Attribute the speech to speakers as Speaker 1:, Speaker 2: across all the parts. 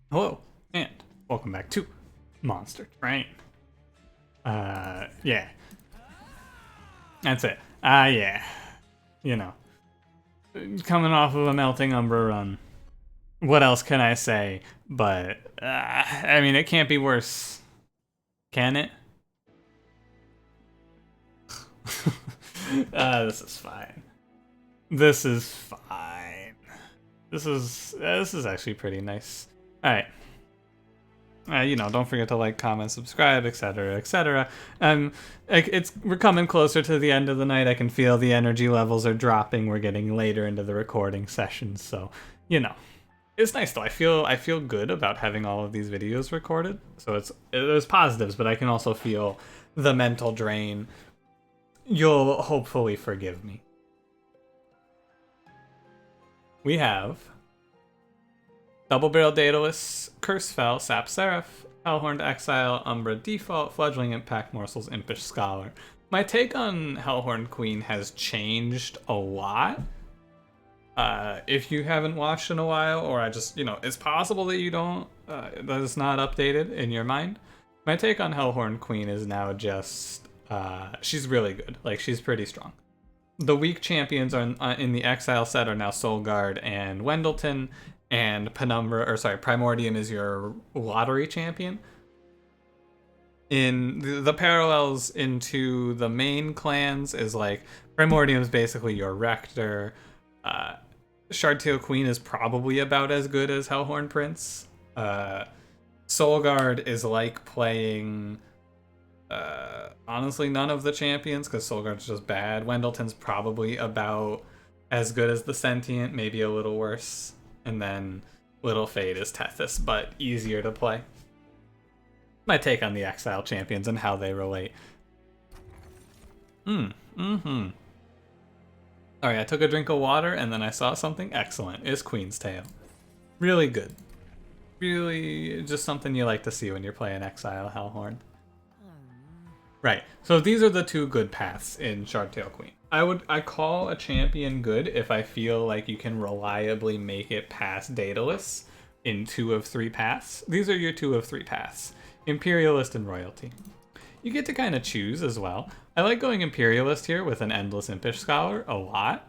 Speaker 1: Hello, and welcome back to Monster Train. Yeah. That's it. Yeah. You know, coming off of a melting Umbra run. What else can I say? But, I mean, it can't be worse. Can it? This is fine. This is fine. This is actually pretty nice. Alright. Don't forget to like, comment, subscribe, etc., etc. We're coming closer to the end of the night. I can feel the energy levels are dropping. We're getting later into the recording sessions, so it's nice though. I feel good about having all of these videos recorded. So there's positives, but I can also feel the mental drain. You'll hopefully forgive me. We have Double Barrel Daedalus, Curse Fell, Sap Seraph, Hellhorned Exile, Umbra Default, Fledgling Impact Morsels, Impish Scholar. My take on Hellhorned Queen has changed a lot. If you haven't watched in a while, or it's possible that you don't, that it's not updated in your mind. My take on Hellhorned Queen is now just, she's really good. Like, she's pretty strong. The weak champions in the Exile set are now Soulguard and Wendleton, and Primordium is your lottery champion. In the parallels into the main clans is like Primordium is basically your Rector. Shardtail Queen is probably about as good as Hellhorn Prince. Soulguard is like playing honestly none of the champions because Soulguard's just bad. Wendleton's probably about as good as the Sentient, maybe a little worse. And then Little Fade is Tethys, but easier to play. My take on the Exile champions and how they relate. Alright, I took a drink of water and then I saw something excellent. It's Queen's Tail. Really good. Really just something you like to see when you're playing Exile Hellhorn. Right, so these are the two good paths in Shardtail Queen. I call a champion good if I feel like you can reliably make it past Daedalus in 2 of 3 paths. These are your 2 of 3 paths. Imperialist and Royalty. You get to kind of choose as well. I like going Imperialist here with an Endless Impish Scholar a lot.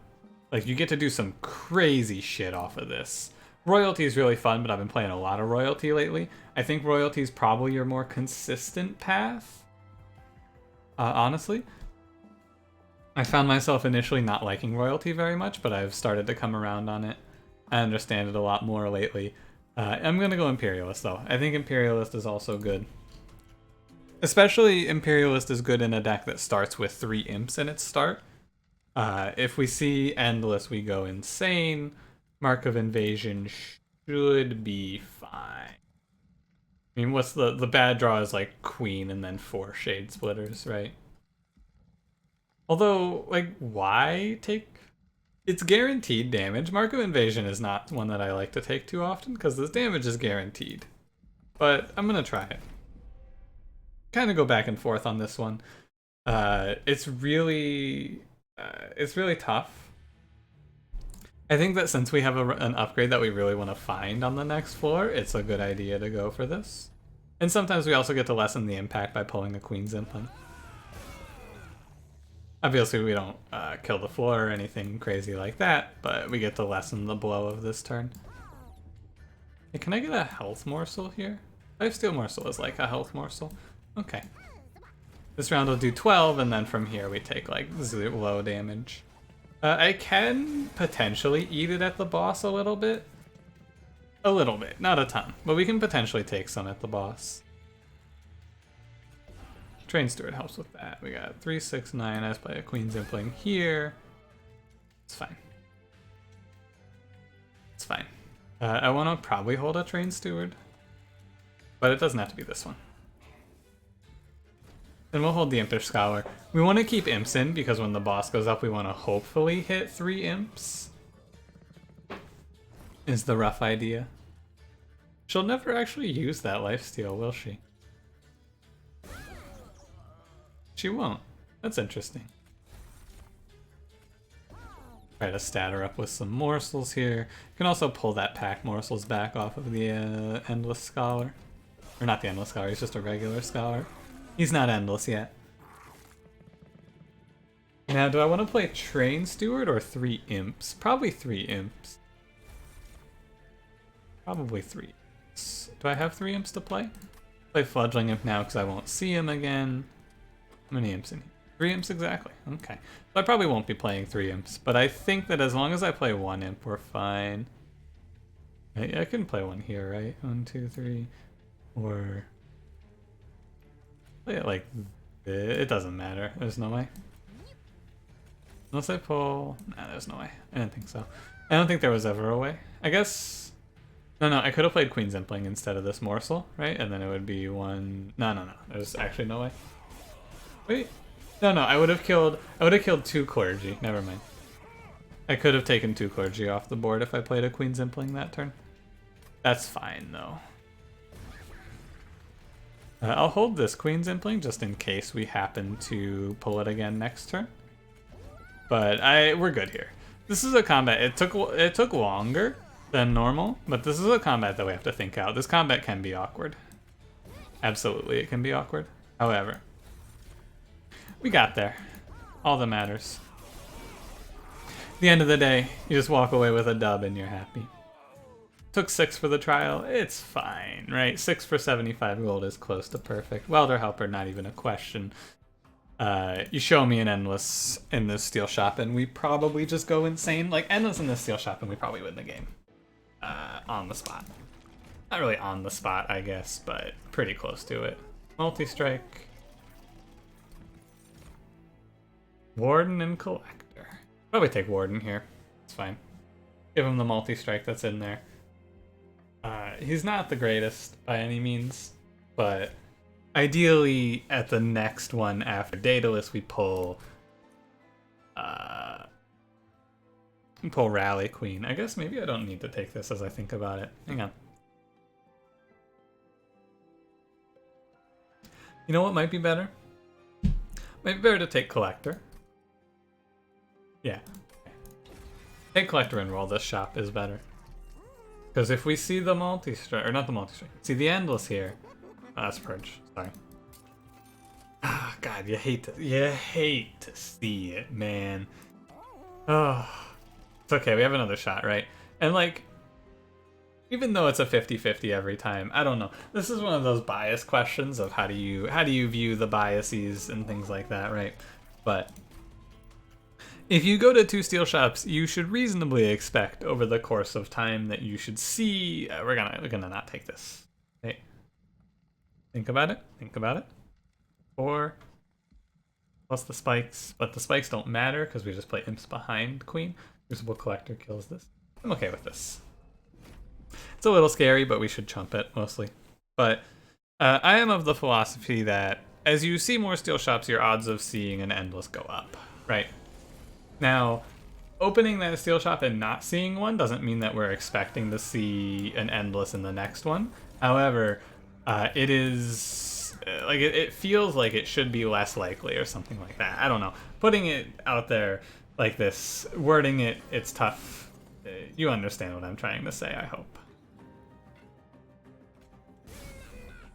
Speaker 1: Like, you get to do some crazy shit off of this. Royalty is really fun, but I've been playing a lot of Royalty lately. I think Royalty is probably your more consistent path. Honestly. I found myself initially not liking Royalty very much, but I've started to come around on it. I understand it a lot more lately. I'm going to go Imperialist, though. I think Imperialist is also good. Especially Imperialist is good in a deck that starts with 3 Imps in its start. If we see Endless, we go Insane. Mark of Invasion should be fine. I mean, what's the bad draw is like Queen and then 4 Shade Splitters, right? Although, like, why take... It's guaranteed damage. Mark of Invasion is not one that I like to take too often, because this damage is guaranteed. But I'm going to try it. Kind of go back and forth on this one. It's really tough. I think that since we have an upgrade that we really want to find on the next floor, it's a good idea to go for this. And sometimes we also get to lessen the impact by pulling a Queen's Imp. Obviously, we don't kill the floor or anything crazy like that, but we get to lessen the blow of this turn. Hey, can I get a health morsel here? Lifesteal morsel is like a health morsel. Okay. This round will do 12, and then from here we take like low damage. I can potentially eat it at the boss a little bit. A little bit, not a ton, but we can potentially take some at the boss. Train Steward helps with that. We got 3, 6, 9. I just play a Queen's Impling here. It's fine. It's fine. I want to probably hold a Train Steward, but it doesn't have to be this one. Then we'll hold the Impish Scholar. We want to keep Imps in because when the boss goes up, we want to hopefully hit 3 Imps. Is the rough idea. She'll never actually use that lifesteal, will she? She won't. That's interesting. Try to stat her up with some morsels here. You can also pull that pack morsels back off of the Endless Scholar. Or not the Endless Scholar, he's just a regular Scholar. He's not endless yet. Now, do I want to play Train Steward or 3 Imps? Probably 3 Imps. Probably 3 Imps. Do I have 3 Imps to play? Play Fledgling Imp now because I won't see him again. How many Imps in here? 3 Imps exactly. Okay. So I probably won't be playing 3 Imps, but I think that as long as I play 1 Imp, we're fine. I can play 1 here, right? 1, 2, 3, or play it like this. It doesn't matter. There's no way. Unless I pull... Nah, there's no way. I didn't think so. I don't think there was ever a way. I guess... No, I could have played Queen's Impling instead of this morsel, right? And then it would be 1... No. There's actually no way. Wait. No, I would have killed 2 Clergy. Never mind. I could have taken 2 Clergy off the board if I played a Queen's Impling that turn. That's fine, though. I'll hold this Queen's Impling just in case we happen to pull it again next turn. But we're good here. This is a combat. It took longer than normal, but this is a combat that we have to think out. This combat can be awkward. Absolutely, it can be awkward. However, we got there. All that matters. At the end of the day, you just walk away with a dub and you're happy. Took 6 for the trial. It's fine, right? 6 for 75 gold is close to perfect. Welder Helper, not even a question. You show me an Endless in this steel shop and we probably just go insane. Like, Endless in this steel shop and we probably win the game. On the spot. Not really on the spot, I guess, but pretty close to it. Multi-strike. Warden and Collector. Probably take Warden here. It's fine. Give him the multi-strike that's in there. He's not the greatest by any means, but ideally at the next one after Daedalus we pull Rally Queen. I guess maybe I don't need to take this as I think about it. Hang on. You know what might be better? Might be better to take Collector. Yeah. Take Collector and roll this shop is better. Because if we see the multi-strike, or not the multi-strike, see the Endless here. Oh, that's Purge, sorry. Ah, God, you hate to see it, man. Oh, it's okay, we have another shot, right? And like, even though it's a 50-50 every time, I don't know. This is one of those bias questions of how do you view the biases and things like that, right? But if you go to 2 steel shops, you should reasonably expect over the course of time that you should see. We're gonna not take this. Hey, think about it. Think about it. 4 plus the spikes, but the spikes don't matter because we just play Imps behind Queen. Crucible Collector kills this. I'm okay with this. It's a little scary, but we should chump it mostly. But I am of the philosophy that as you see more steel shops, your odds of seeing an Endless go up, right? Now, opening that steel shop and not seeing one doesn't mean that we're expecting to see an Endless in the next one. However, it is like it feels like it should be less likely or something like that. I don't know. Putting it out there like this, wording it, it's tough. You understand what I'm trying to say, I hope.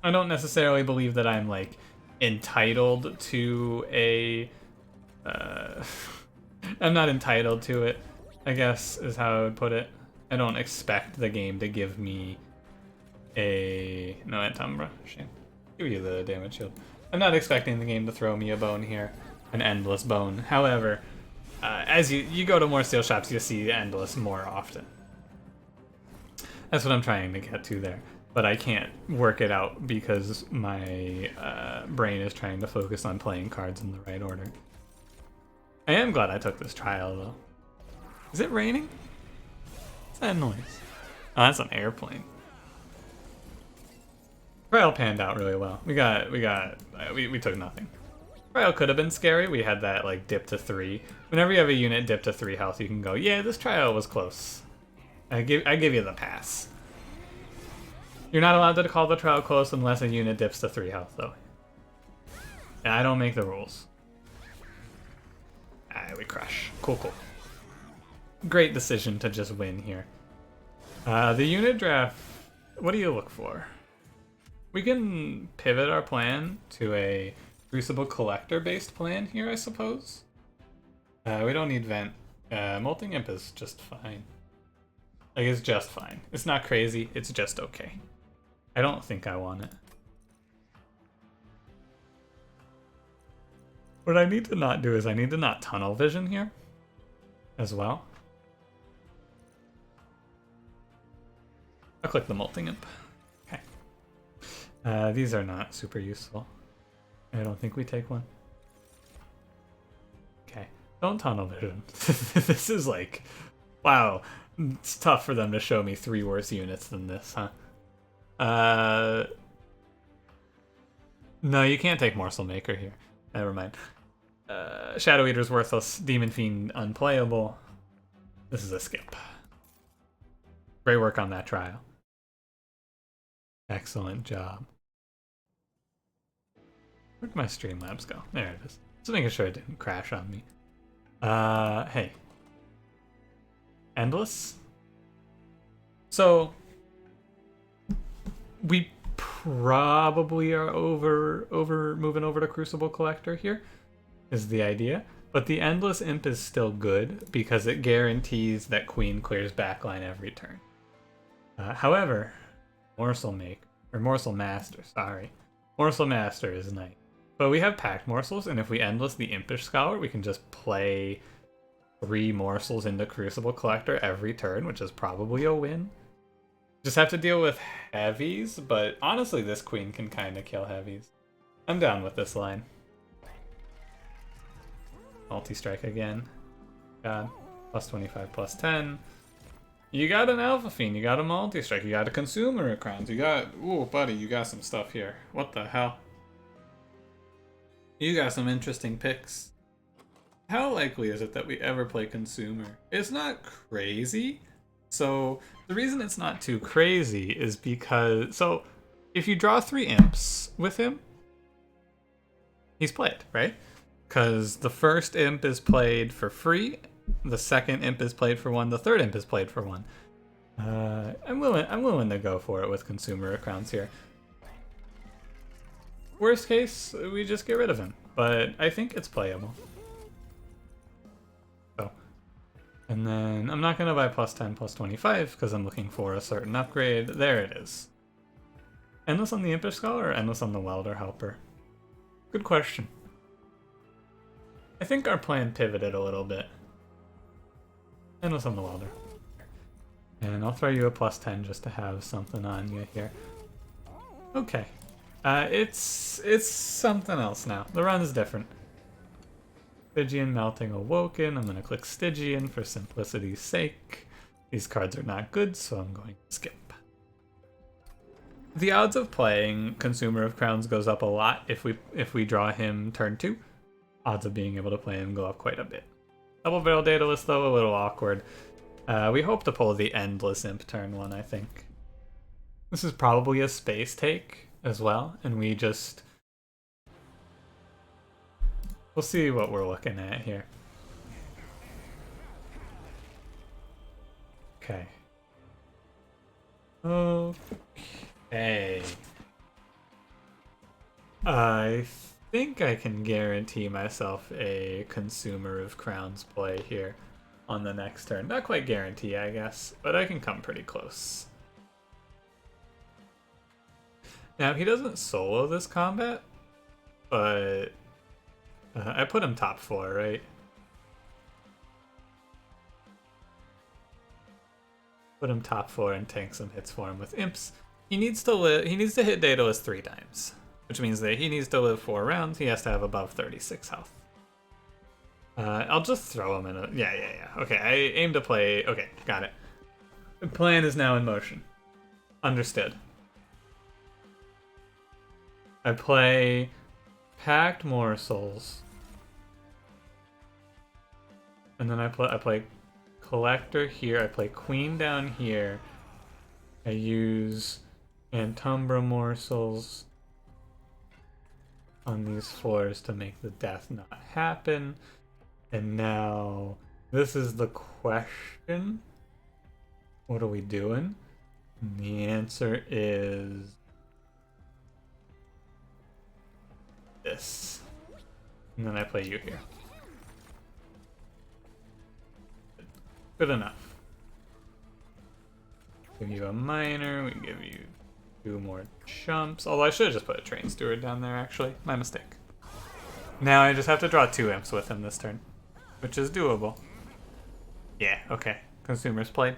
Speaker 1: I don't necessarily believe that I'm like entitled to a I'm not entitled to it, I guess is how I would put it. I don't expect the game to give me a... No, Umbra. Shame. Give you the damage shield. I'm not expecting the game to throw me a bone here. An Endless bone. However, as you go to more steel shops, you see Endless more often. That's what I'm trying to get to there. But I can't work it out because my brain is trying to focus on playing cards in the right order. I am glad I took this trial, though. Is it raining? What's that noise? Oh, that's an airplane. Trial panned out really well. We took nothing. Trial could have been scary. We had that like dip to 3. Whenever you have a unit dip to 3 health, you can go, yeah, this trial was close. I give you the pass. You're not allowed to call the trial close unless a unit dips to 3 health, though. And I don't make the rules. We crush. Cool. great decision to just win here. The unit draft, what do you look for? We can pivot our plan to a Crucible Collector based plan here, I suppose. We don't need Vent. Molting Imp is just fine. Like, it's just fine. It's not crazy, it's just okay. I don't think I want it. What I need to not do is I need to not tunnel vision here as well. I'll click the Molting Imp. Okay. These are not super useful. I don't think we take one. Okay. Don't tunnel vision. This is like, wow. It's tough for them to show me 3 worse units than this, huh? No, you can't take Morsel Maker here. Never mind. Shadow Eater's worthless. Demon Fiend unplayable. This is a skip. Great work on that trial. Excellent job. Where'd my Streamlabs go? There it is. Just making sure it didn't crash on me. Hey. Endless? So, we probably are moving over to Crucible Collector here, is the idea. But the Endless Imp is still good because it guarantees that Queen clears backline every turn. However, Morsel Master, sorry. Morsel Master is nice. But we have Packed Morsels, and if we Endless the Impish Scholar, we can just play 3 morsels into Crucible Collector every turn, which is probably a win. Just have to deal with heavies, but honestly this Queen can kind of kill heavies. I'm down with this line. Multi-strike again. God. Plus 25, plus 10. You got an Alpha Fiend, you got a multi-strike, you got a Consumer of Crowns, you got... Ooh, buddy, you got some stuff here. What the hell? You got some interesting picks. How likely is it that we ever play Consumer? It's not crazy. So, the reason it's not too crazy is because... So, if you draw 3 Imps with him, he's played, right? Because the first Imp is played for free, the second Imp is played for 1, the third Imp is played for 1. I'm willing to go for it with Consumer of Crowns here. Worst case, we just get rid of him, but I think it's playable. So, and then I'm not gonna buy plus 10, plus 25 because I'm looking for a certain upgrade. There it is. Endless on the Impish Scholar or endless on the Welder Helper? Good question. I think our plan pivoted a little bit. Endless on the Welder. And I'll throw you a plus 10 just to have something on you here. Okay. It's something else now. The run is different. Stygian Melting Awoken. I'm going to click Stygian for simplicity's sake. These cards are not good, so I'm going to skip. The odds of playing Consumer of Crowns goes up a lot if we draw him turn 2. Odds of being able to play him go up quite a bit. Double Barrel Daedalus, though, a little awkward. We hope to pull the Endless Imp turn 1, I think. This is probably a space take as well, and we just... We'll see what we're looking at here. Okay. Okay. I think I can guarantee myself a Consumer of Crowns play here on the next turn. Not quite guarantee, I guess, but I can come pretty close. Now, he doesn't solo this combat, but I put him top 4, right? Put him top 4 and tank some hits for him with Imps. He needs to hit Daedalus 3 times, which means that he needs to live 4 rounds. He has to have above 36 health. I'll just throw him in a... Yeah. Okay, I aim to play... Okay, got it. The plan is now in motion. Understood. I play Packed Morsels. And then I play Collector here. I play Queen down here. I use Umbra Morsels on these floors to make the death not happen. And now This is the question. What are we doing? And the answer is this. And then I play you here. Good enough. Give you a minor, we give you 2 more chumps. Although I should have just put a train steward down there, actually. My mistake. Now I just have to draw 2 imps with him this turn, which is doable. Yeah, okay. Consumers played.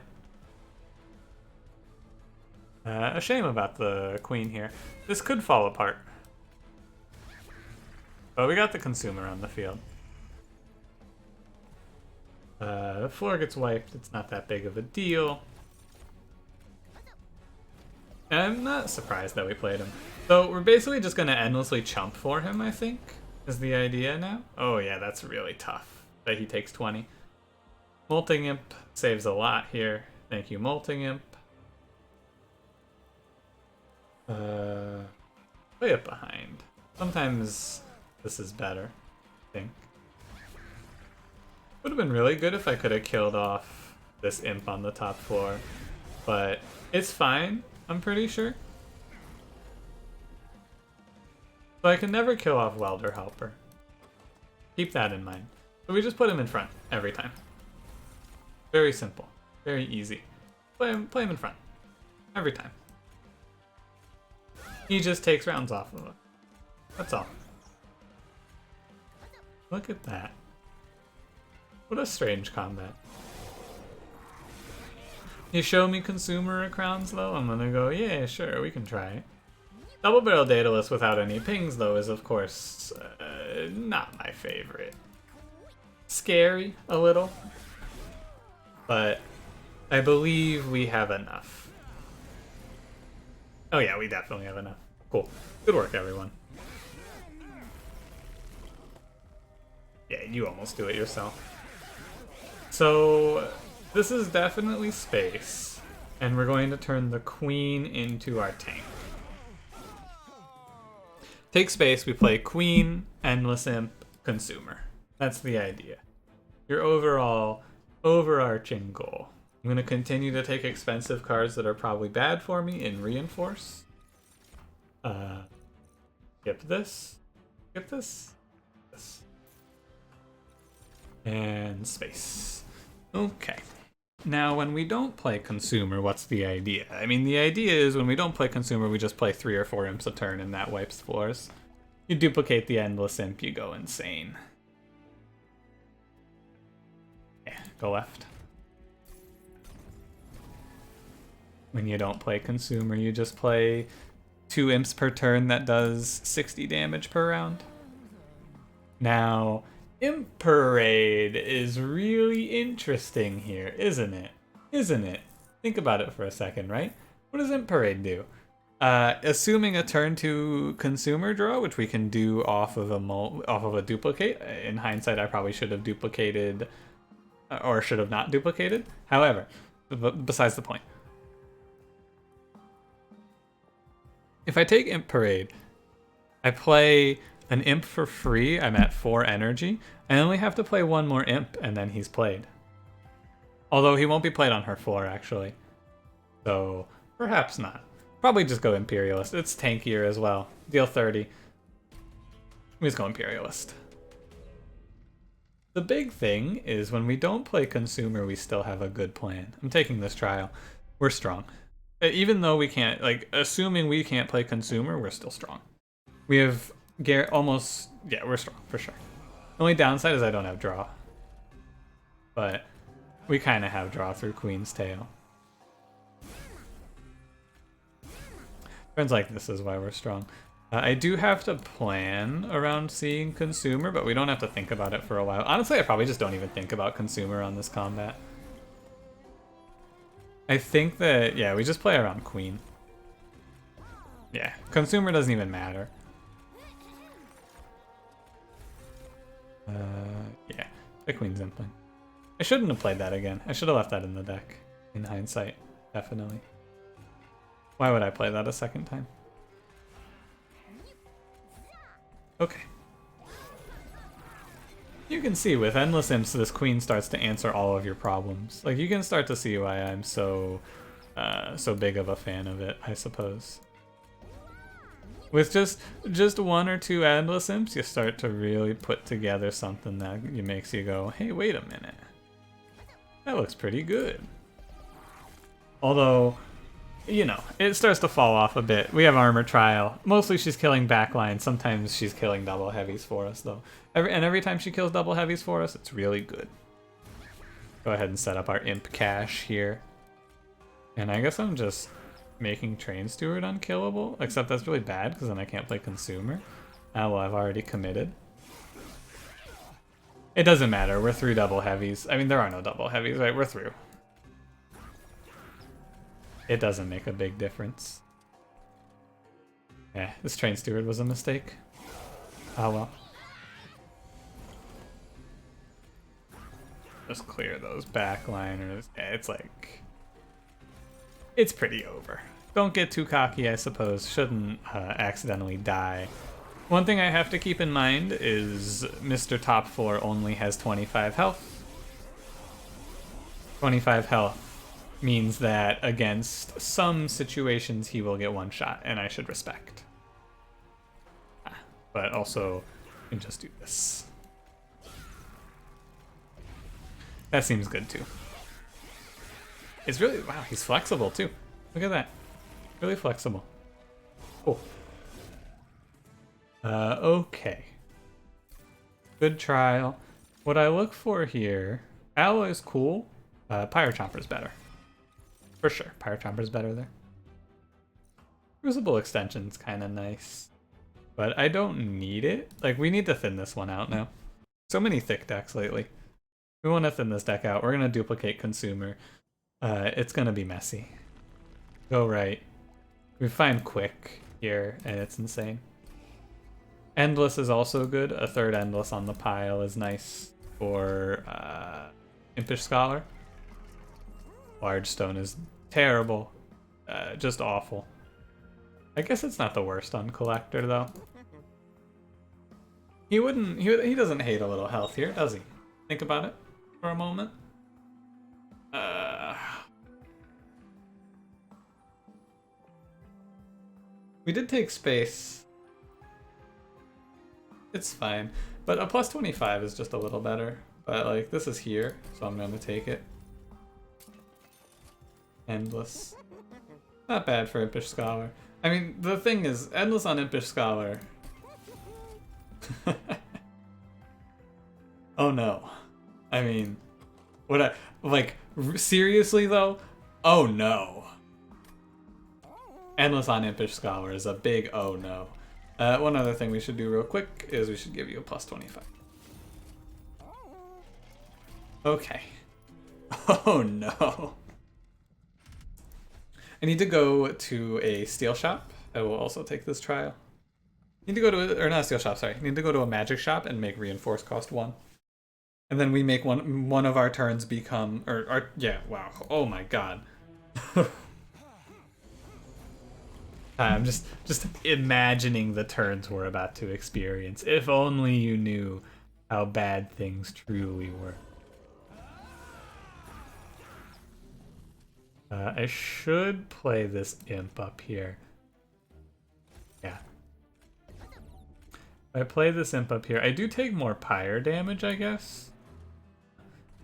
Speaker 1: A shame about the queen here. This could fall apart. But we got the consumer on the field. The floor gets wiped. It's not that big of a deal. And I'm not surprised that we played him. So we're basically just going to endlessly chump for him, I think, is the idea now. Oh yeah, that's really tough that he takes 20. Molting Imp saves a lot here. Thank you, Molting Imp. Play it behind. Sometimes this is better, I think. Would have been really good if I could have killed off this imp on the top floor, but it's fine, I'm pretty sure. So I can never kill off Welder Helper. Keep that in mind. So we just put him in front every time. Very simple, very easy. Play him in front every time. He just takes rounds off of it. That's all. Look at that. What a strange combat. You show me consumer crowns though, I'm gonna go, yeah, sure, we can try it. Double barrel Daedalus without any pings though is of course not my favorite. Scary a little, but I believe we have enough. Oh yeah, we definitely have enough. Cool. Good work, everyone. Yeah, you almost do it yourself. So this is definitely space, and we're going to turn the queen into our tank. Take space, we play queen, endless imp, consumer. That's the idea. Your overall overarching goal. I'm going to continue to take expensive cards that are probably bad for me in reinforce. Skip this. Skip this. This. And space. Okay. Now, when we don't play consumer, what's the idea? I mean, the idea is when we don't play consumer, we just play 3 or 4 imps a turn and that wipes floors. You duplicate the endless imp, you go insane. Yeah, go left. When you don't play consumer, you just play 2 imps per turn that does 60 damage per round. Now, Imp Parade is really interesting here, isn't it? Isn't it? Think about it for a second, right? What does Imp Parade do? Assuming a turn to consumer draw, which we can do off of a duplicate. In hindsight, I probably should have duplicated, or should have not duplicated. However, besides the point. If I take Imp Parade, I play an imp for free, I'm at 4 energy. I only have to play 1 more imp and then he's played. Although he won't be played on her floor, actually. So, perhaps not. Probably just go Imperialist. It's tankier as well. Deal 30. We just go Imperialist. The big thing is when we don't play consumer, we still have a good plan. I'm taking this trial. We're strong. Even though we can't, like, assuming we can't play consumer, we're still strong. We have almost, yeah, we're strong for sure. The only downside is I don't have draw. But we kind of have draw through Queen's Tail. Turns like this is why we're strong. I do have to plan around seeing consumer, but we don't have to think about it for a while. Honestly, I probably just don't even think about consumer on this combat. I think that, yeah, we just play around queen. Yeah, consumer doesn't even matter. Yeah, the queen's impling. I shouldn't have played that again. I should have left that in the deck, in hindsight, definitely. Why would I play that a second time? Okay. You can see with Endless Imps, this queen starts to answer all of your problems. Like, you can start to see why I'm so big of a fan of it, I suppose. With just one or two Endless Imps, you start to really put together something that makes you go, hey, wait a minute. That looks pretty good. Although, you know, it starts to fall off a bit. We have Armor Trial. Mostly she's killing backline. Sometimes she's killing double heavies for us, though. Every time she kills double heavies for us, it's really good. Go ahead and set up our Imp cache here. And I guess I'm just making Train Steward unkillable. Except that's really bad, because then I can't play Consumer. Ah, well, I've already committed. It doesn't matter. We're through double heavies. I mean, there are no double heavies, right? We're through. It doesn't make a big difference. Yeah, this Train Steward was a mistake. Oh well. Just clear those backliners. Yeah, it's like... It's pretty over. Don't get too cocky, I suppose. Shouldn't accidentally die. One thing I have to keep in mind is Mr. Top 4 only has 25 health. 25 health means that against some situations he will get one shot, and I should respect. But also, you can just do this. That seems good too. It's really, wow, he's flexible too. Look at that. Really flexible. Cool. Okay. Good trial. What I look for here, Alloy's cool. Pyro Chomper's better. For sure, Pyro Chomper's better there. Crucible Extension's kind of nice. But I don't need it. Like, we need to thin this one out now. So many thick decks lately. We want to thin this deck out. We're going to duplicate Consumer. It's going to be messy. Go right. We find Quick here, and it's insane. Endless is also good. A third Endless on the pile is nice for Impish Scholar. Large Stone is terrible. Just awful. I guess it's not the worst on Collector, though. He wouldn't... He doesn't hate a little health here, does he? Think about it for a moment. We did take space. It's fine. But a plus 25 is just a little better. But, like, this is here, so I'm going to take it. Endless. Not bad for Impish Scholar. I mean, the thing is, Endless on Impish Scholar... Oh no. I mean... seriously though? Oh no. Endless on Impish Scholar is a big oh no. One other thing we should do real quick is we should give you a plus 25. Okay. Oh no. I need to go to a steel shop. I will also take this trial. Need to go to or not a steel shop, sorry. Need to go to a magic shop and make reinforce cost 1. And then we make one of our turns become yeah, wow. Oh my god. I'm just imagining the turns we're about to experience. If only you knew how bad things truly were. I should play this imp up here. Yeah. If I play this imp up here, I do take more pyre damage, I guess.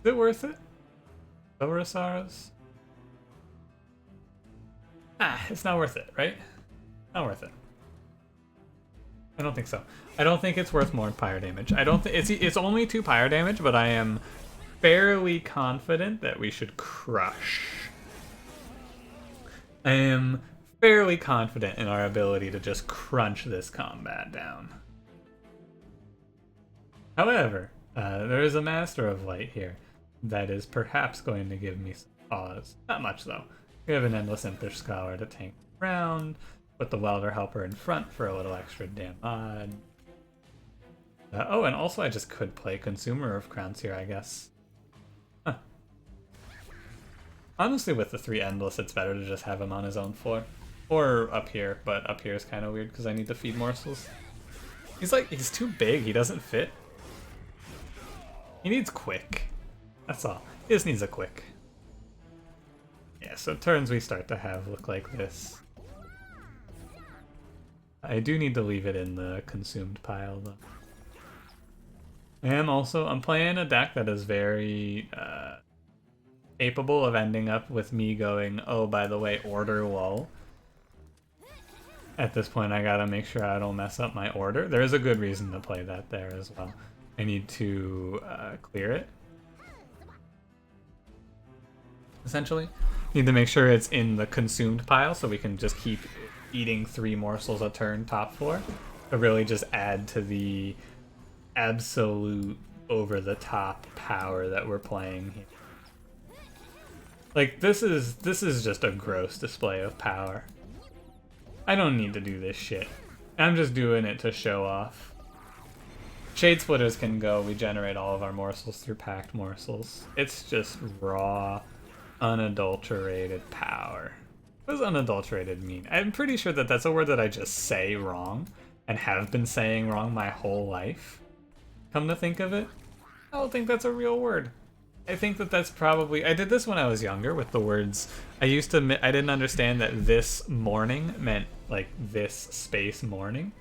Speaker 1: Is it worth it? Sorasaurus? It's not worth it, right? Not worth it. I don't think so. I don't think it's worth more pyre damage. I don't think it's only 2 pyre damage, but I am fairly confident that we should crush. I am fairly confident in our ability to just crunch this combat down. However, there is a Master of Light here that is perhaps going to give me some pause. Not much though. We have an Endless Impish Scholar to tank around. Put the Welder Helper in front for a little extra damage. Oh, and also I just could play Consumer of Crowns here, I guess. Huh. Honestly, with the 3 Endless, it's better to just have him on his own floor. Or up here, but up here is kind of weird because I need to feed morsels. He's too big, he doesn't fit. He needs quick. That's all. He just needs a quick. Yeah, so turns we start to have look like this. I do need to leave it in the consumed pile though. I'm playing a deck that is very capable of ending up with me going, oh, by the way, order low. At this point, I gotta make sure I don't mess up my order. There is a good reason to play that there as well. I need to clear it. Essentially. Need to make sure it's in the consumed pile so we can just keep eating 3 morsels a turn top floor. To really just add to the absolute over-the-top power that we're playing here. Like, this is just a gross display of power. I don't need to do this shit. I'm just doing it to show off. Shade Splitters can go. We generate all of our morsels through packed morsels. It's just raw, unadulterated power. What does unadulterated mean? I'm pretty sure that that's a word that I just say wrong and have been saying wrong my whole life. Come to think of it, I don't think that's a real word. I think that that's probably... I did this when I was younger with the words... I didn't understand that this morning meant, like, this space morning.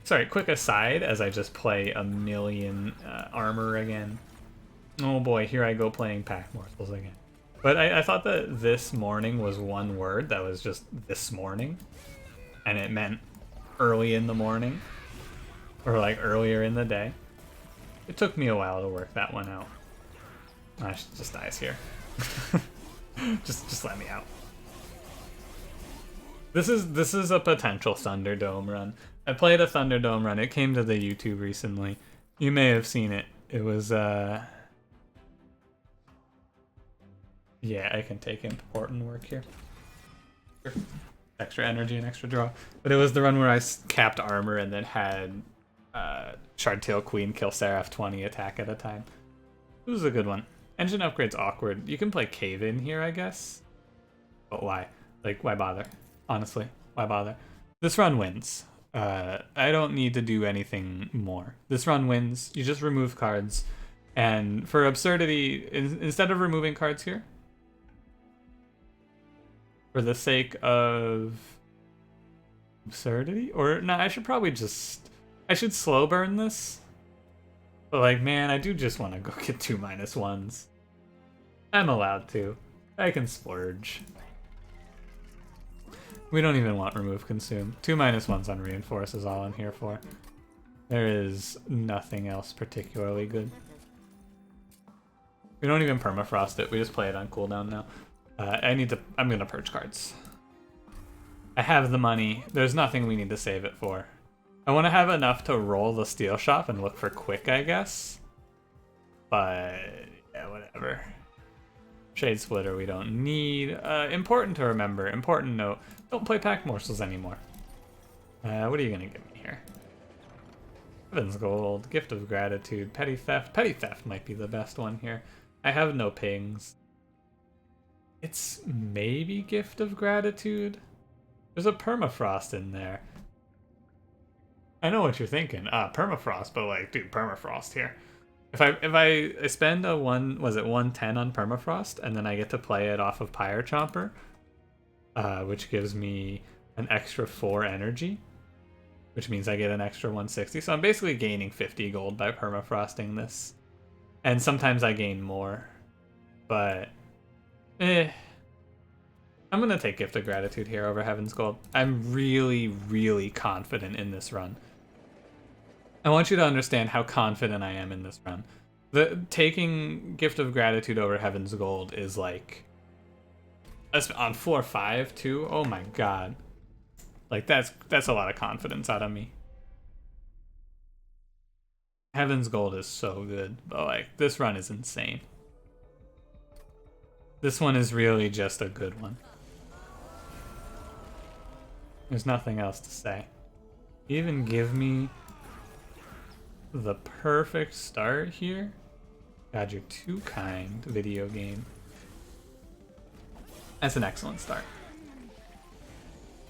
Speaker 1: Sorry, quick aside as I just play a million armor again. Oh boy, here I go playing pack morsels again. But I thought that this morning was one word that was just this morning. And it meant early in the morning. Or, like, earlier in the day. It took me a while to work that one out. She just dies here. just let me out. This is a potential Thunderdome run. I played a Thunderdome run. It came to the YouTube recently. You may have seen it. It was yeah, I can take important work here. Extra energy and extra draw. But it was the run where I capped armor and then had Shardtail Queen kill Seraph 20 attack at a time. It was a good one. Engine upgrade's awkward. You can play Cave In here, I guess. But why? Like, why bother? Honestly, why bother? This run wins. I don't need to do anything more. This run wins. You just remove cards. And for absurdity, instead of removing cards here, for the sake of absurdity? Or, no, I should probably just... I should slow burn this. But, like, man, I do just want to go get 2 -1s. I'm allowed to. I can splurge. We don't even want remove consume. 2 -1s on reinforce is all I'm here for. There is nothing else particularly good. We don't even permafrost it. We just play it on cooldown now. I'm gonna purge cards. I have the money. There's nothing we need to save it for. I want to have enough to roll the steel shop and look for quick, I guess. But yeah, whatever. Shade Splitter we don't need. Important to remember, important note, don't play pack morsels anymore. What are you gonna give me here? Heaven's Gold, Gift of Gratitude, Petty Theft. Petty Theft might be the best one here. I have no pings. It's maybe Gift of Gratitude? There's a permafrost in there. I know what you're thinking. Permafrost, but like, dude, permafrost here. If I spend a 110 on permafrost, and then I get to play it off of Pyre Chomper, which gives me an extra 4 energy, which means I get an extra 160. So I'm basically gaining 50 gold by permafrosting this. And sometimes I gain more. But, I'm gonna take Gift of Gratitude here over Heaven's Gold. I'm really, really confident in this run. I want you to understand how confident I am in this run. Taking Gift of Gratitude over Heaven's Gold is like... on floor 5 too? Oh my god. Like, that's a lot of confidence out of me. Heaven's Gold is so good, but like, this run is insane. This one is really just a good one. There's nothing else to say. Even give me the perfect start here. God, you're too kind, video game. That's an excellent start.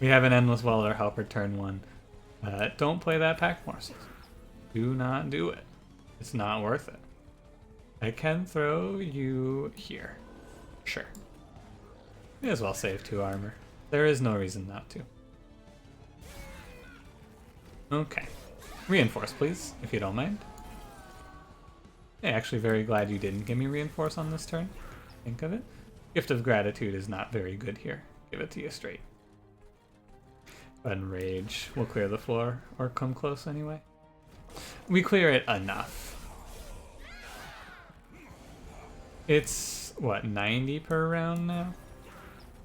Speaker 1: We have an Endless Welder Helper turn 1. Don't play that pack morsels. Do not do it. It's not worth it. I can throw you here. Sure. May as well save 2 armor. There is no reason not to. Okay. Reinforce, please, if you don't mind. Yeah, actually very glad you didn't give me reinforce on this turn. Think of it. Gift of Gratitude is not very good here. Give it to you straight. Go ahead and rage. We'll clear the floor, or come close anyway. We clear it enough. It's, what, 90 per round now?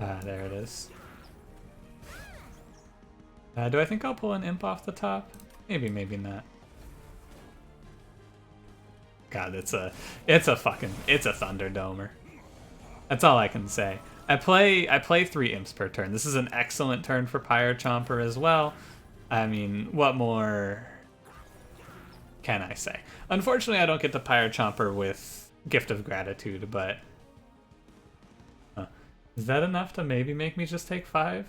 Speaker 1: Ah, there it is. Do I think I'll pull an imp off the top? Maybe, maybe not. God, it's a Thunderdomer. That's all I can say. I play 3 imps per turn. This is an excellent turn for Pyre Chomper as well. I mean, what more can I say? Unfortunately, I don't get the Pyre Chomper with Gift of Gratitude, but is that enough to maybe make me just take 5?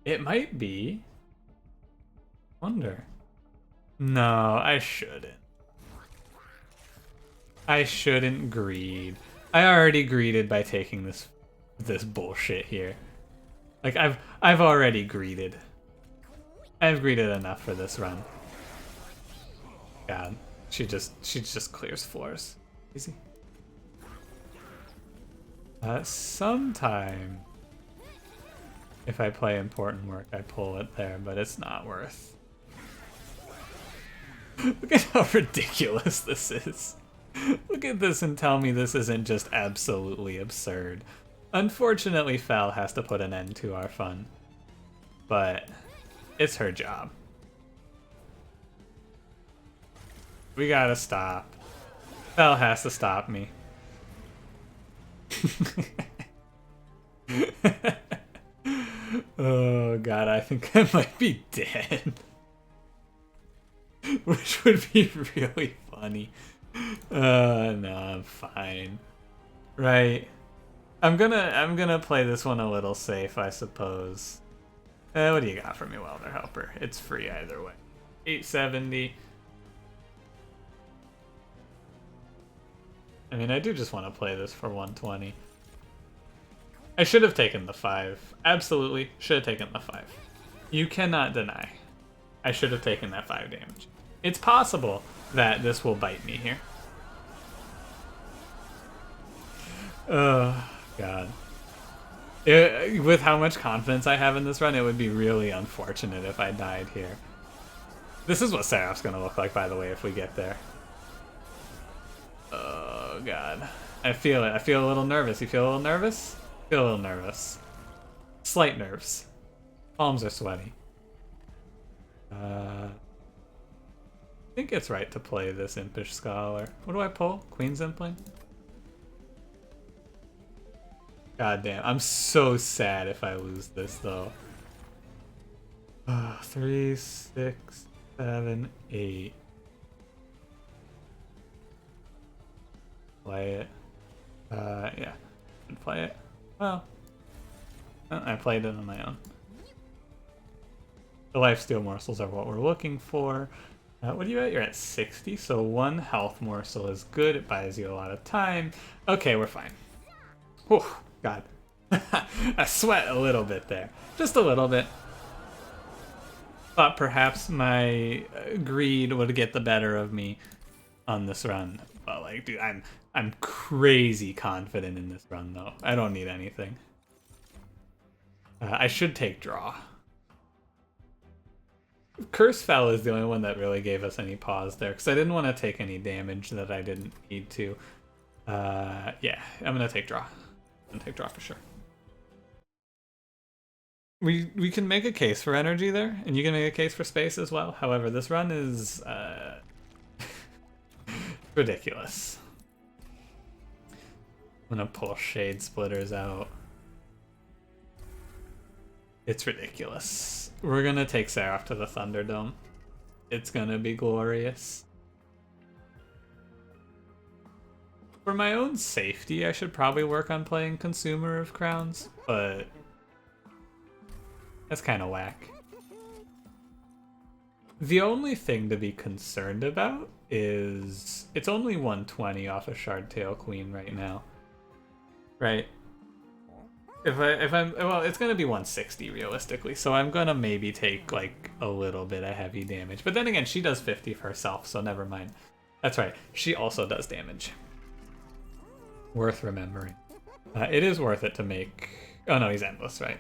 Speaker 1: It might be. Wonder. No, I shouldn't. I shouldn't greed. I already greeted by taking this bullshit here. Like I've already greeted. I've greeted enough for this run. God, she just clears floors. Easy. Sometime if I play important work, I pull it there, but it's not worth. Look at how ridiculous this is. Look at this and tell me this isn't just absolutely absurd. Unfortunately, Fel has to put an end to our fun. But it's her job. We gotta stop. Fel has to stop me. Oh god, I think I might be dead. Which would be really funny. No, I'm fine. Right. I'm gonna play this one a little safe, I suppose. What do you got for me, Welder Helper? It's free either way. 870. I mean, I do just want to play this for 120. I should have taken the 5. Absolutely, should have taken the 5. You cannot deny. I should have taken that 5 damage. It's possible that this will bite me here. Oh, God. With how much confidence I have in this run, it would be really unfortunate if I died here. This is what Seraph's going to look like, by the way, if we get there. Oh, God. I feel it. I feel a little nervous. You feel a little nervous? I feel a little nervous. Slight nerves. Palms are sweaty. I think it's right to play this Impish Scholar. What do I pull? Queen's Impling? God damn, I'm so sad if I lose this though. 3, 6, 7, 8. Play it. Yeah. Play it. Well, I played it on my own. The lifesteal morsels are what we're looking for. What are you at? You're at 60, so 1 health morsel is good. It buys you a lot of time. Okay, we're fine. Whew, God. I sweat a little bit there. Just a little bit. Thought perhaps my greed would get the better of me on this run. But like, dude, I'm crazy confident in this run though. I don't need anything. I should take draw. Curse Fel is the only one that really gave us any pause there, because I didn't want to take any damage that I didn't need to. Yeah, I'm gonna take draw. I'm gonna take draw for sure. We can make a case for energy there, and you can make a case for space as well. However, this run is ridiculous. I'm gonna pull Shade Splitters out. It's ridiculous. We're gonna take Seraph to the Thunderdome. It's gonna be glorious. For my own safety, I should probably work on playing Consumer of Crowns, but that's kind of whack. The only thing to be concerned about is it's only 120 off a Shardtail Queen right now. Right? If I'm well, it's gonna be 160 realistically, so I'm gonna maybe take like a little bit of heavy damage. But then again, she does 50 for herself, so never mind. That's right, she also does damage. Worth remembering. It is worth it to make. Oh no, he's endless, right?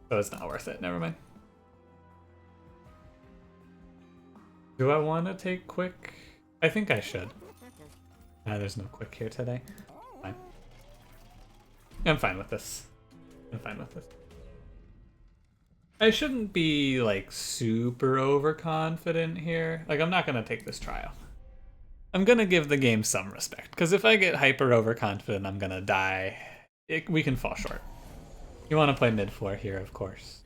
Speaker 1: So it's not worth it. Never mind. Do I want to take quick? I think I should. There's no quick here today. Fine. I'm fine with this. I'm fine with this. I shouldn't be like super overconfident here. Like I'm not gonna take this trial. I'm gonna give the game some respect, because if I get hyper overconfident, I'm gonna die. We can fall short. You want to play mid floor here, of course.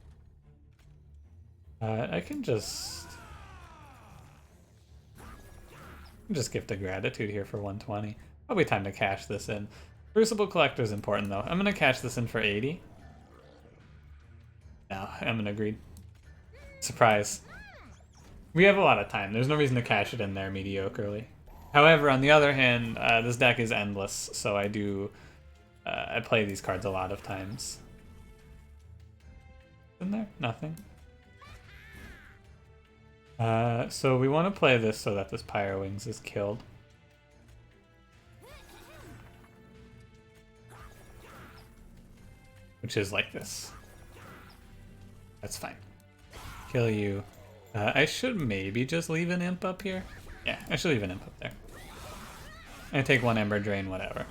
Speaker 1: I can just gift a gratitude here for 120. Probably time to cash this in. Crucible Collector is important though. I'm gonna cash this in for 80. No, I'm gonna agree. Surprise. We have a lot of time. There's no reason to cash it in there mediocrely. However, on the other hand, this deck is endless, so I do I play these cards a lot of times. In there? Nothing. So we want to play this so that this Pyro Wings is killed. Which is like this. That's fine. Kill you. I should maybe just leave an imp up here. Yeah, I should leave an imp up there. And take one Ember Drain, whatever.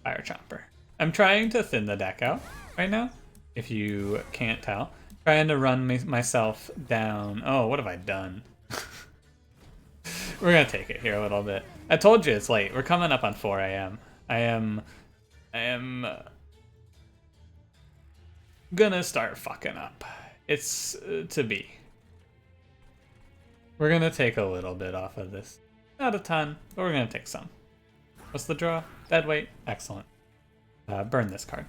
Speaker 1: Fire Chomper. I'm trying to thin the deck out right now, if you can't tell. Trying to run myself down. Oh, what have I done? We're gonna take it here a little bit. I told you it's late. We're coming up on 4 a.m. I am gonna start fucking up. It's to be. We're gonna take a little bit off of this. Not a ton, but we're gonna take some. What's the draw? Dead weight. Excellent. Burn this card.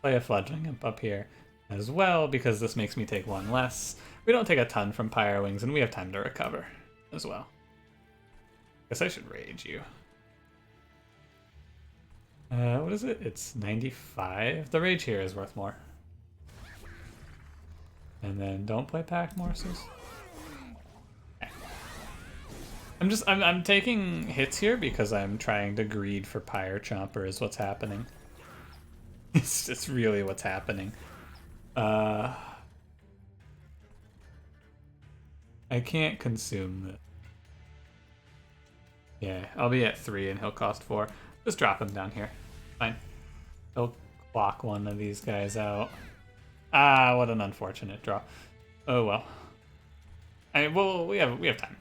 Speaker 1: Play a Fledgling Imp up here as well, because this makes me take one less. We don't take a ton from Pyro Wings, and we have time to recover as well. Guess I should rage you. What is it? It's 95? The rage here is worth more. And then don't play Pack Morsels. I'm taking hits here because I'm trying to greed for Pyre Chomper is what's happening. It's just really what's happening. I can't consume this. Yeah, I'll be at 3 and he'll cost 4. Just drop him down here. Fine. He'll clock one of these guys out. Ah, what an unfortunate draw. Oh well. Well, we have time.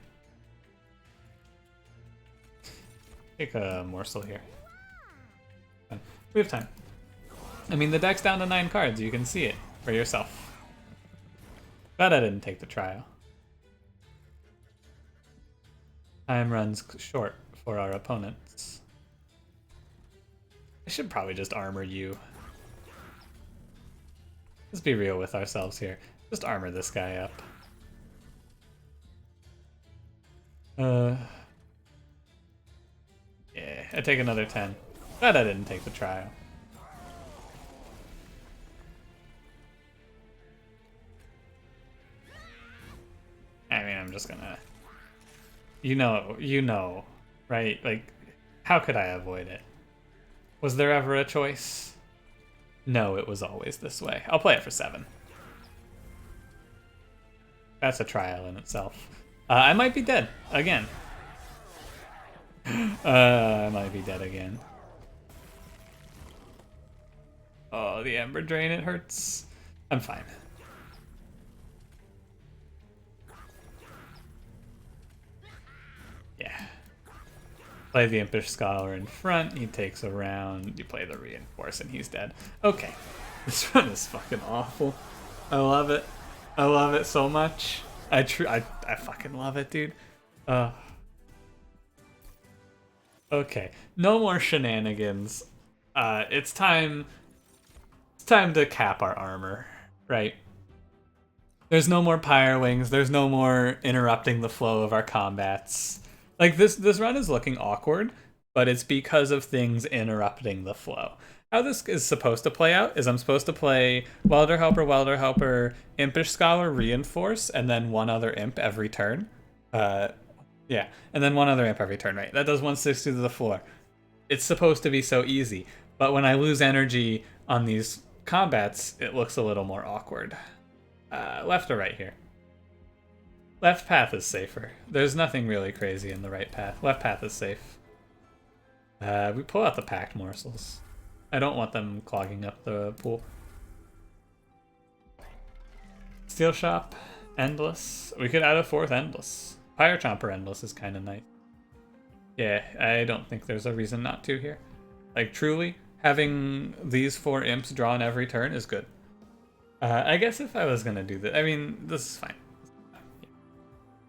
Speaker 1: Take a morsel here. We have time. I mean, the deck's down to 9 cards. You can see it for yourself. Glad I didn't take the trial. Time runs short for our opponents. I should probably just armor you. Let's be real with ourselves here. Just armor this guy up. Yeah, I take another 10. Glad I didn't take the trial. I mean, I'm just gonna... You know, right? Like, how could I avoid it? Was there ever a choice? No, it was always this way. I'll play it for 7. That's a trial in itself. I might be dead again. I might be dead again. Oh, the Ember Drain, it hurts. I'm fine. Yeah. Play the Impish Scholar in front, he takes a round, you play the Reinforce and he's dead. Okay. This run is fucking awful. I love it. I love it so much. I fucking love it, dude. Okay. No more shenanigans. It's time to cap our armor, right? There's no more Pyre Wings. There's no more interrupting the flow of our combats. Like, this run is looking awkward, but it's because of things interrupting the flow. How this is supposed to play out is I'm supposed to play Welder Helper, Impish Scholar, Reinforce, and then one other Imp every turn. Yeah, and then one other Imp every turn, right? That does 160 to the floor. It's supposed to be so easy, but when I lose energy on these combats, it looks a little more awkward. Left or right here? Left path is safer. There's nothing really crazy in the right path. Left path is safe. We pull out the packed morsels. I don't want them clogging up the pool. Steel Shop, Endless. We could add a fourth Endless. Pyre Chomper Endless is kind of nice. Yeah, I don't think there's a reason not to here. Like, truly, having these 4 imps drawn every turn is good. I guess if I was gonna do this, I mean, this is fine.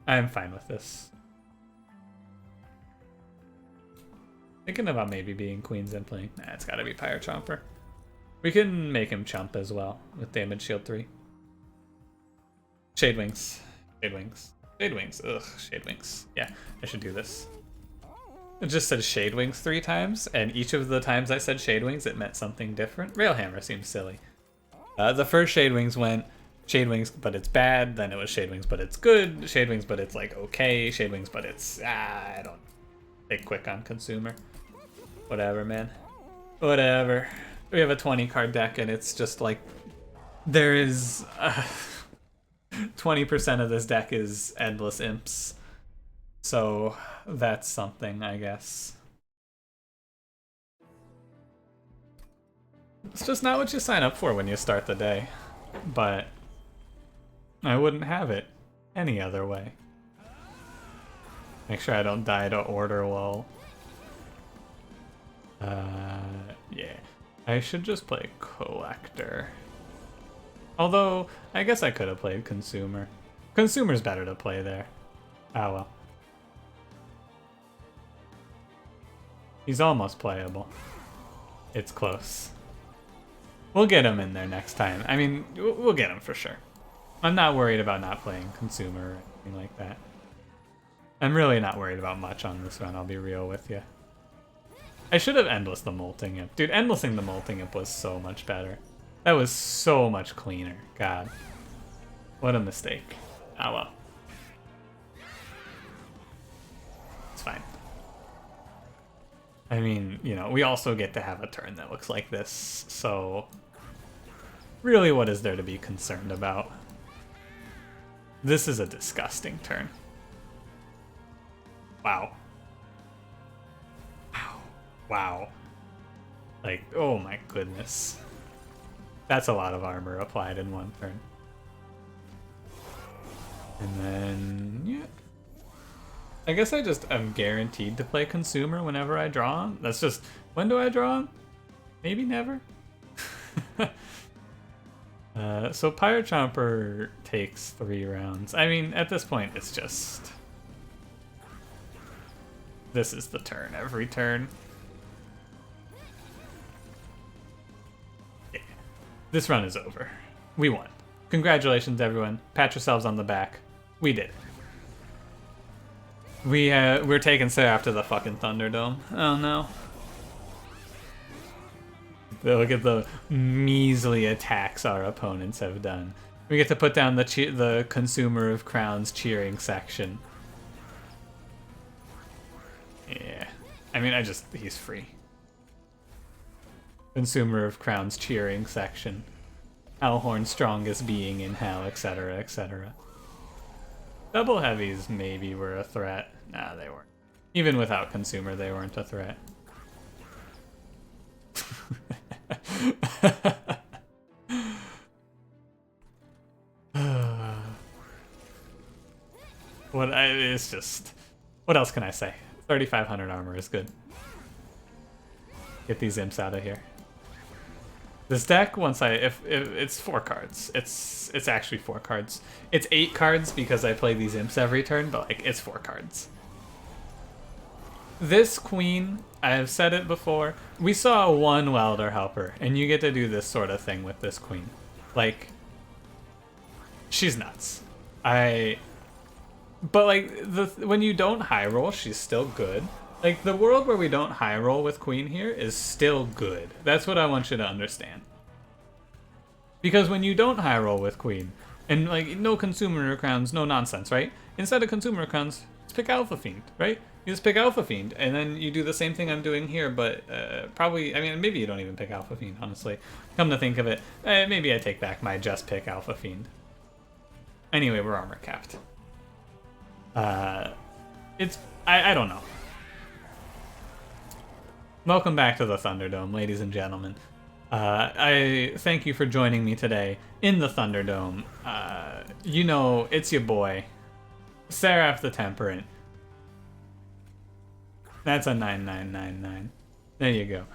Speaker 1: I'm fine with this. Thinking about maybe being Queen's and playing. Nah, it's gotta be Pyre Chomper. We can make him chump as well with damage shield 3. Shade Wings. Shade Wings. Shade Wings. Ugh, Shade Wings. Yeah, I should do this. It just said Shade Wings 3 times, and each of the times I said Shade Wings, it meant something different. Railhammer seems silly. The first Shade Wings went Shade Wings, but it's bad. Then it was Shade Wings, but it's good. Shade Wings, but it's like okay. Shade Wings, but it's I don't. Take quick on consumer. Whatever, man. Whatever. We have a 20 card deck, and it's just like there is 20% of this deck is endless imps. So that's something, I guess. It's just not what you sign up for when you start the day. But I wouldn't have it any other way. Make sure I don't die to Order Wall. Yeah. I should just play Collector. Although, I guess I could have played Consumer. Consumer's better to play there. Ah well. He's almost playable. It's close. We'll get him in there next time. I mean, we'll get him for sure. I'm not worried about not playing Consumer or anything like that. I'm really not worried about much on this run, I'll be real with you. I should have Endless the Molting Imp. Dude, Endlessing the Molting Imp was so much better. That was so much cleaner. God. What a mistake. Ah well. It's fine. I mean, you know, we also get to have a turn that looks like this, so really what is there to be concerned about? This is a disgusting turn. Wow. Wow. Wow. Like, oh my goodness. That's a lot of armor applied in one turn. And then, yeah. I guess I just am guaranteed to play Consumer whenever I draw him. That's just, when do I draw him? Maybe never? So Pyre Chomper takes 3 rounds. I mean, at this point, it's just... This is the turn, every turn. Yeah. This run is over. We won. Congratulations, everyone. Pat yourselves on the back. We did it. We're taking seraph to the fucking Thunderdome. Oh no. Look at the measly attacks our opponents have done. We get to put down the Consumer of Crowns cheering section. Yeah. I mean, he's free. Consumer of Crowns cheering section. Hellhorned strongest being in hell, etc., etc. Double heavies maybe were a threat. Nah, they weren't. Even without Consumer, they weren't a threat. It's just... What else can I say? 3,500 armor is good. Get these imps out of here. This deck, if it's 4 cards. It's actually 4 cards. It's 8 cards because I play these imps every turn, but like it's 4 cards. This queen, I have said it before, we saw 1 Welder Helper, and you get to do this sort of thing with this queen. Like, she's nuts. But like when you don't high roll, she's still good. Like the world where we don't high roll with Queen here is still good. That's what I want you to understand. Because when you don't high roll with Queen, and like no consumer crowns, no nonsense, right? Instead of consumer crowns, just pick Alpha Fiend, right? You just pick Alpha Fiend, and then you do the same thing I'm doing here, but probably, I mean, maybe you don't even pick Alpha Fiend, honestly. Come to think of it, maybe I take back my just pick Alpha Fiend. Anyway, we're armor capped. I don't know. Welcome back to the Thunderdome, ladies and gentlemen. I thank you for joining me today in the Thunderdome. You know, it's your boy, Seraph the Temperate. That's a 9999. There you go.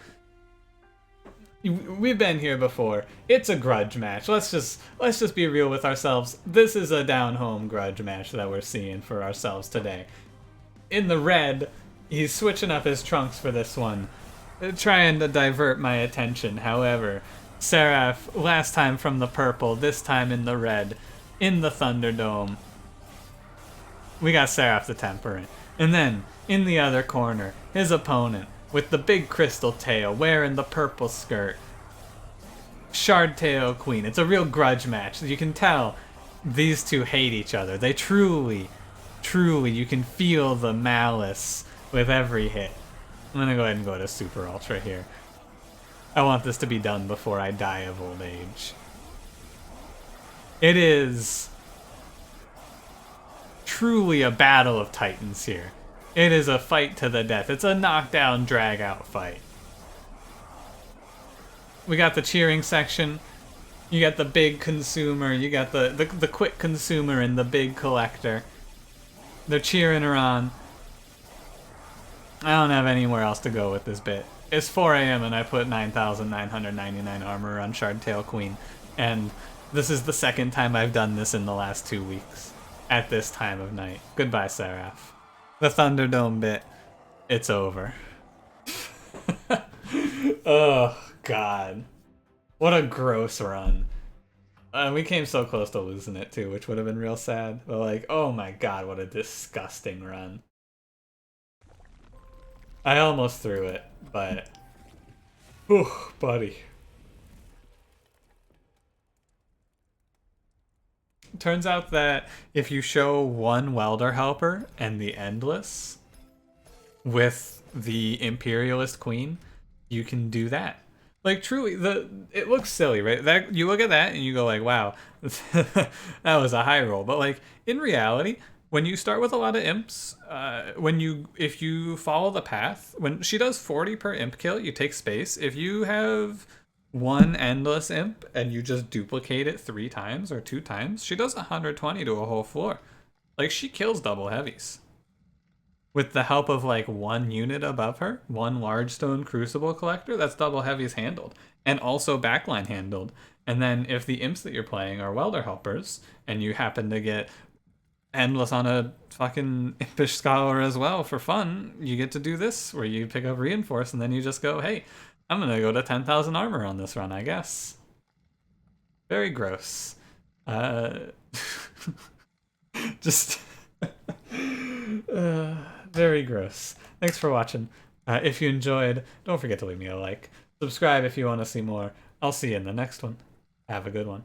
Speaker 1: We've been here before. It's a grudge match. Let's just be real with ourselves. This is a down-home grudge match that we're seeing for ourselves today. In the red, he's switching up his trunks for this one, trying to divert my attention. However, Seraph, last time from the purple, this time in the red, in the Thunderdome. We got Seraph the Temperate. And then, in the other corner, his opponent, with the big crystal tail, wearing the purple skirt. Shardtail Queen. It's a real grudge match. You can tell these two hate each other. They truly, you can feel the malice with every hit. I'm gonna go ahead and go to Super Ultra here. I want this to be done before I die of old age. It is truly a battle of titans here. It is a fight to the death. It's a knockdown, drag-out fight. We got the cheering section. You got the big consumer. You got the quick consumer and the big collector. They're cheering her on. I don't have anywhere else to go with this bit. It's 4 a.m. and I put 9,999 armor on Shardtail Queen. And this is the second time I've done this in the last 2 weeks. At this time of night. Goodbye, Seraph. The Thunderdome bit, it's over. Oh, God. What a gross run. We came so close to losing it, too, which would have been real sad. But, like, oh my God, what a disgusting run. I almost threw it, but... Whew, buddy. Turns out that if you show one welder helper and the endless with the imperialist queen, you can do that. Like truly, it looks silly, right? That you look at that and you go like, wow, that was a high roll. But like in reality, when you start with a lot of imps, if you follow the path, when she does 40 per imp kill, you take space. If you have one endless imp and you just duplicate it 3 times or 2 times, she does 120 to a whole floor. Like she kills double heavies with the help of like 1 unit above her, 1 large stone crucible collector. That's double heavies handled and also backline handled. And then if the imps that you're playing are welder helpers and you happen to get endless on a fucking impish scholar as well for fun, you get to do this where you pick up reinforce and then you just go, hey, I'm gonna go to 10,000 armor on this run, I guess. Very gross. Just very gross. Thanks for watching. If you enjoyed, don't forget to leave me a like. Subscribe if you want to see more. I'll see you in the next one. Have a good one.